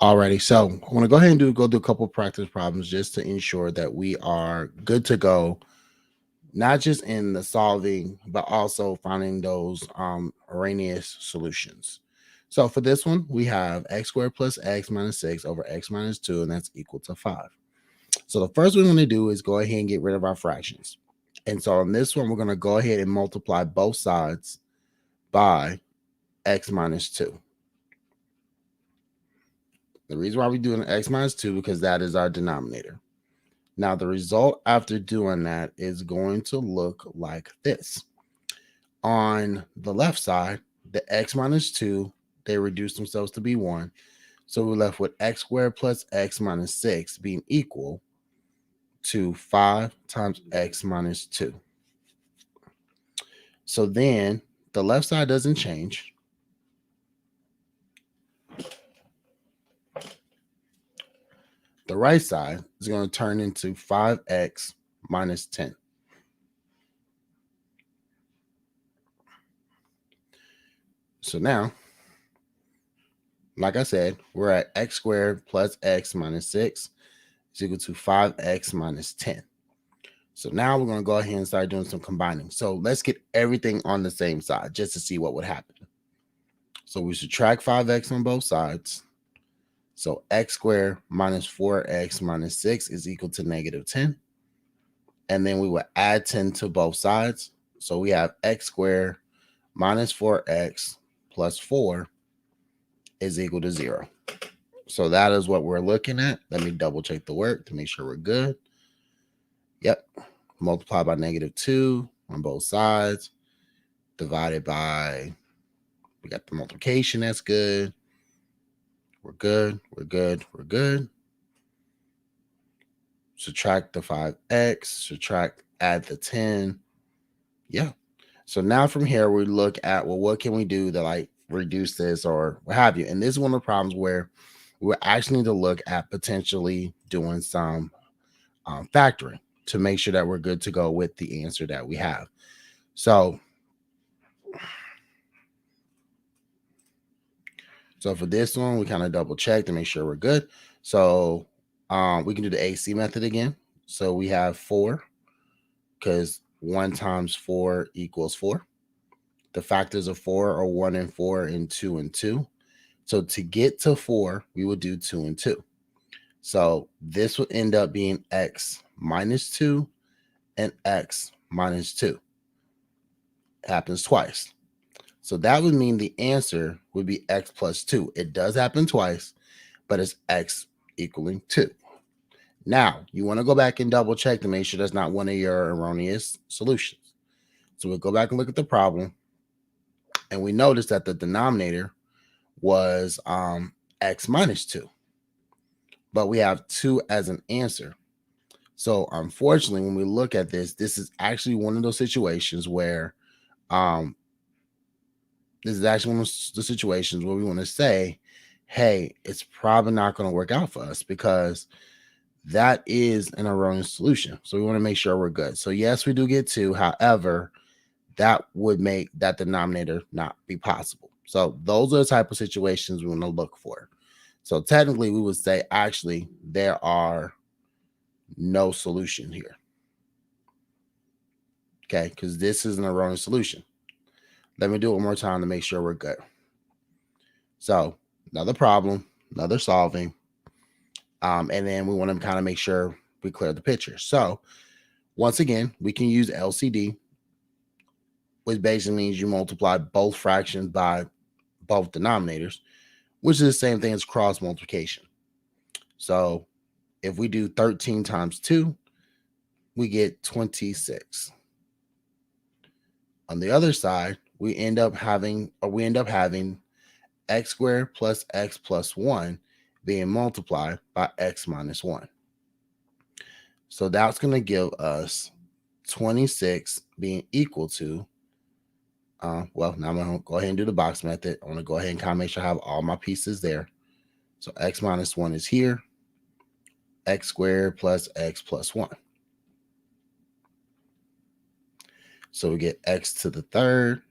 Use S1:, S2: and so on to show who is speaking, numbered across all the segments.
S1: Alrighty, so I want to go ahead and go through a couple practice problems just to ensure that we are good to go, not just in the solving, but also finding those erroneous solutions. So for this one, we have x squared plus x minus 6 over x minus 2, and that's equal to 5. So the first one we're going to do is go ahead and get rid of our fractions. And so on this one, we're going to go ahead and multiply both sides by x minus 2. The reason why we're doing x minus 2 because that is our denominator. Now, the result after doing that is going to look like this. On the left side, the x minus 2, they reduce themselves to be 1. So we're left with x squared plus x minus 6 being equal to 5 times x minus 2. So then the left side doesn't change. The right side is going to turn into 5x minus 10. So now, like I said, we're at x squared plus x minus 6 is equal to 5x minus 10. So now we're going to go ahead and start doing some combining. So let's get everything on the same side just to see what would happen. So we subtract 5x on both sides. So x squared minus 4x minus 6 is equal to negative 10. And then we will add 10 to both sides. So we have x squared minus 4x plus 4 is equal to 0. So that is what we're looking at. Let me double check the work to make sure we're good. Yep. Multiply by negative 2 on both sides. Divided by, we got the multiplication. That's good. We're good. We're good. We're good. Subtract the 5x. Subtract, add the 10. Yeah. So now from here, we look at, well, what can we do to like reduce this or what have you? And this is one of the problems where we actually need to look at potentially doing some factoring to make sure that we're good to go with the answer that we have. So for this one, we kind of double check to make sure we're good. So we can do the AC method again. So we have 4 because 1 times 4 equals 4. The factors of 4 are 1 and 4 and 2 and 2. So to get to 4, we would do 2 and 2. So this would end up being x minus 2 and x minus 2. It happens twice. So that would mean the answer would be x plus 2. It does happen twice, but it's x equaling 2. Now, you want to go back and double check to make sure that's not one of your erroneous solutions. So we'll go back and look at the problem. And we notice that the denominator was x minus 2. But we have 2 as an answer. So unfortunately, when we look at this, this is actually one of those situations where this is actually one of the situations where we want to say, hey, it's probably not going to work out for us because that is an erroneous solution. So we want to make sure we're good. So yes, we do get 2. However, that would make that denominator not be possible. So those are the type of situations we want to look for. So technically, we would say, actually, there are no solution here. Okay, because this is an erroneous solution. Let me do it one more time to make sure we're good. So another problem, another solving. And then we want to kind of make sure we clear the picture. So once again, we can use LCD, which basically means you multiply both fractions by both denominators, which is the same thing as cross multiplication. So if we do 13 times 2, we get 26. On the other side, we end up having x squared plus x plus 1 being multiplied by x minus 1. So that's going to give us 26 being equal to, well, now I'm going to go ahead and do the box method. I want to go ahead and kind of make sure I have all my pieces there. So x minus 1 is here, x squared plus x plus 1. So we get x to the third,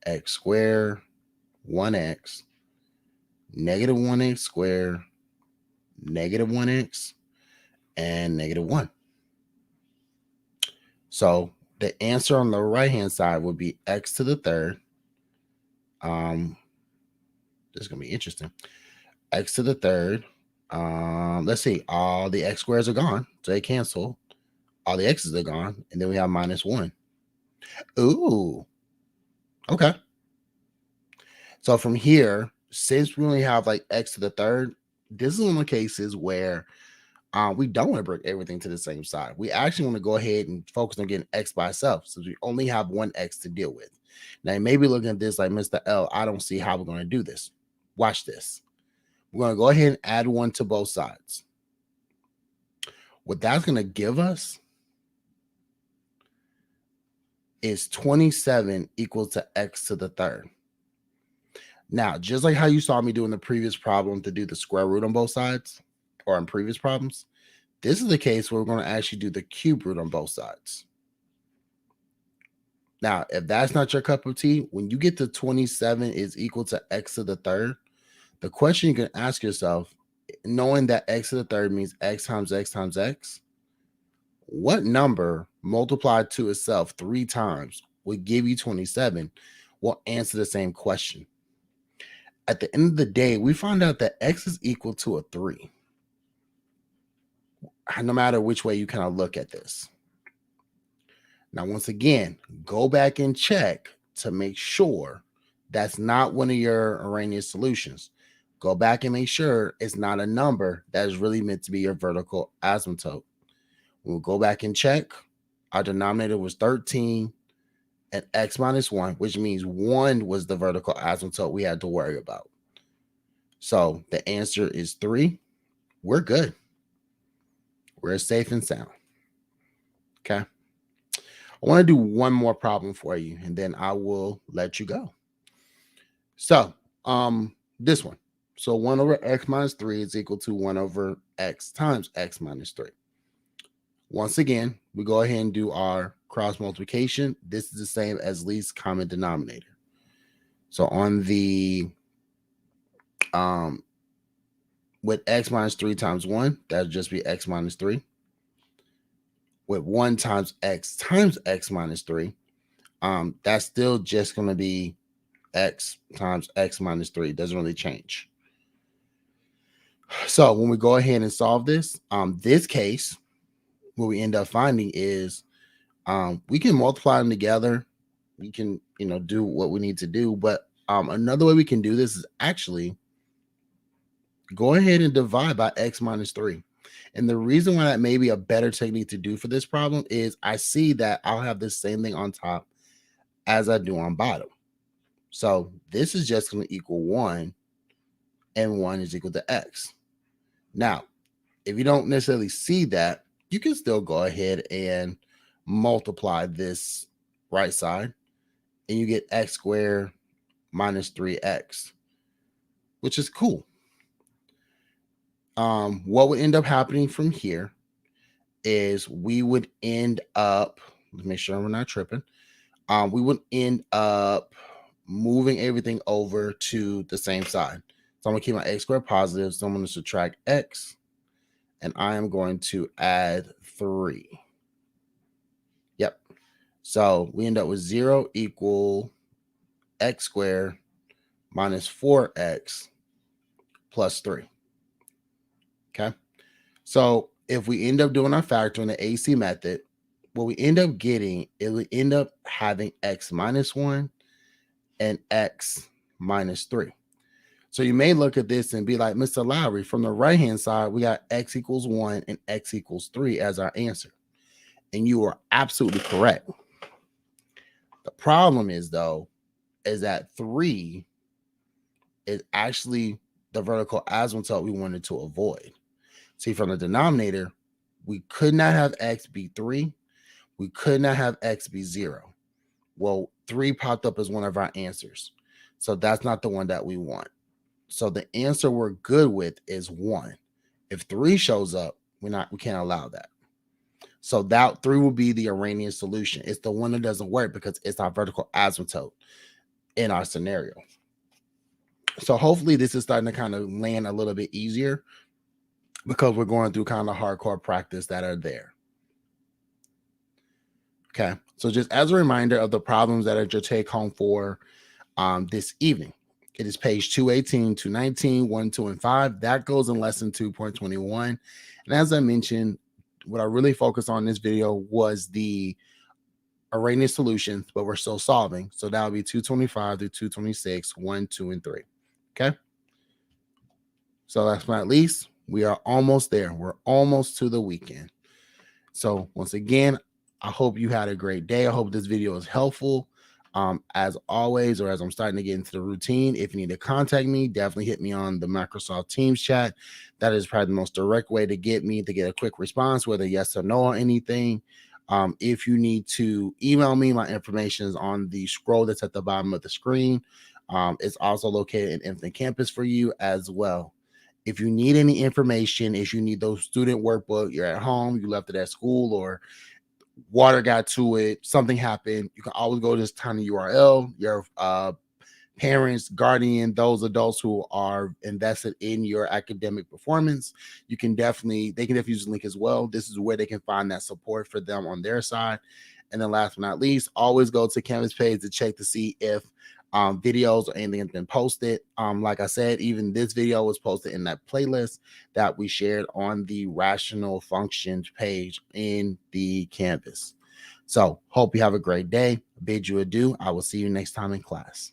S1: x squared, 1x, negative 1x squared, negative 1x, and negative 1. So the answer on the right-hand side would be x to the third. This is going to be interesting. X to the third. Let's see. All the x squares are gone, so they cancel. All the x's are gone, and then we have minus 1. Ooh. Okay. So from here, since we only have like x to the third, this is one of the cases where we don't want to bring everything to the same side. We actually want to go ahead and focus on getting x by itself, since we only have one x to deal with. Now, you may be looking at this like, Mr. L, I don't see how we're going to do this. Watch this. We're going to go ahead and add 1 to both sides. What that's going to give us is 27 equal to x to the third. Now, just like how you saw me do in the previous problem to do the square root on both sides, or in previous problems, this is the case where we're going to actually do the cube root on both sides. Now, if that's not your cup of tea, when you get to 27 is equal to x to the third, the question you can ask yourself, knowing that x to the third means x times x times x, what number multiplied to itself 3 times would give you 27 will answer the same question. At the end of the day, we find out that x is equal to a 3. No matter which way you kind of look at this. Now, once again, go back and check to make sure that's not one of your Arrhenius solutions. Go back and make sure it's not a number that is really meant to be your vertical asymptote. We'll go back and check. Our denominator was 13 and x minus 1, which means 1 was the vertical asymptote we had to worry about. So the answer is 3. We're good. We're safe and sound. Okay. I want to do one more problem for you, and then I will let you go. So this one. So 1 over x minus 3 is equal to 1 over x times x minus 3. Once again, we go ahead and do our cross multiplication. This is the same as least common denominator. So on the with x minus 3 times 1, that would just be x minus 3. With 1 times x minus 3, that's still just going to be x times x minus 3. It doesn't really change. So when we go ahead and solve this, this case, what we end up finding is we can multiply them together. We can, do what we need to do. But another way we can do this is actually go ahead and divide by x minus 3. And the reason why that may be a better technique to do for this problem is I see that I'll have the same thing on top as I do on bottom. So this is just going to equal 1, and 1 is equal to x. Now, if you don't necessarily see that, you can still go ahead and multiply this right side, and you get x squared minus 3x, which is cool. What would end up happening from here is we would end up, let's make sure we're not tripping. We would end up moving everything over to the same side. So I'm going to keep my x squared positive. So I'm going to subtract x, and I am going to add 3. Yep. So we end up with 0 equal x squared minus 4x plus 3. Okay. So if we end up doing our factor in the AC method, what we end up getting, it will end up having x minus 1 and x minus 3. So you may look at this and be like, Mr. Lowry, from the right-hand side, we got x equals 1 and x equals 3 as our answer. And you are absolutely correct. The problem is, though, is that 3 is actually the vertical asymptote we wanted to avoid. See, from the denominator, we could not have x be 3. We could not have x be 0. Well, 3 popped up as one of our answers. So that's not the one that we want. So the answer we're good with is 1. If 3 shows up, we can't allow that. So that 3 will be the Arrhenius solution. It's the one that doesn't work because it's our vertical asymptote in our scenario. So hopefully this is starting to kind of land a little bit easier. because we're going through kind of hardcore practice that are there. Okay, so just as a reminder of the problems that are your take home for this evening, it is page 218, 219, 1, 2, and 5. That goes in lesson 2.21. And as I mentioned, what I really focused on in this video was the arranging solutions, but we're still solving. So that would be 225 through 226, 1, 2, and 3. Okay. So last but not least, we are almost there. We're almost to the weekend. So once again, I hope you had a great day. I hope this video is helpful. As always, or as I'm starting to get into the routine, if you need to contact me, definitely hit me on the Microsoft Teams chat. That is probably the most direct way to get me to get a quick response, whether yes or no or anything. If you need to email me, my information is on the scroll that's at the bottom of the screen. It's also located in Infinite Campus for you as well. If you need any information, if you need those student workbook, you're at home, you left it at school, or water got to it, something happened, you can always go to this tiny URL. Your parents, guardian, those adults who are invested in your academic performance, they can definitely use the link as well. This is where they can find that support for them on their side. And then last but not least, always go to Canvas page to check to see if videos or anything has been posted. Like I said, even this video was posted in that playlist that we shared on the rational functions page in the Canvas. So hope you have a great day. Bid you adieu. I will see you next time in class.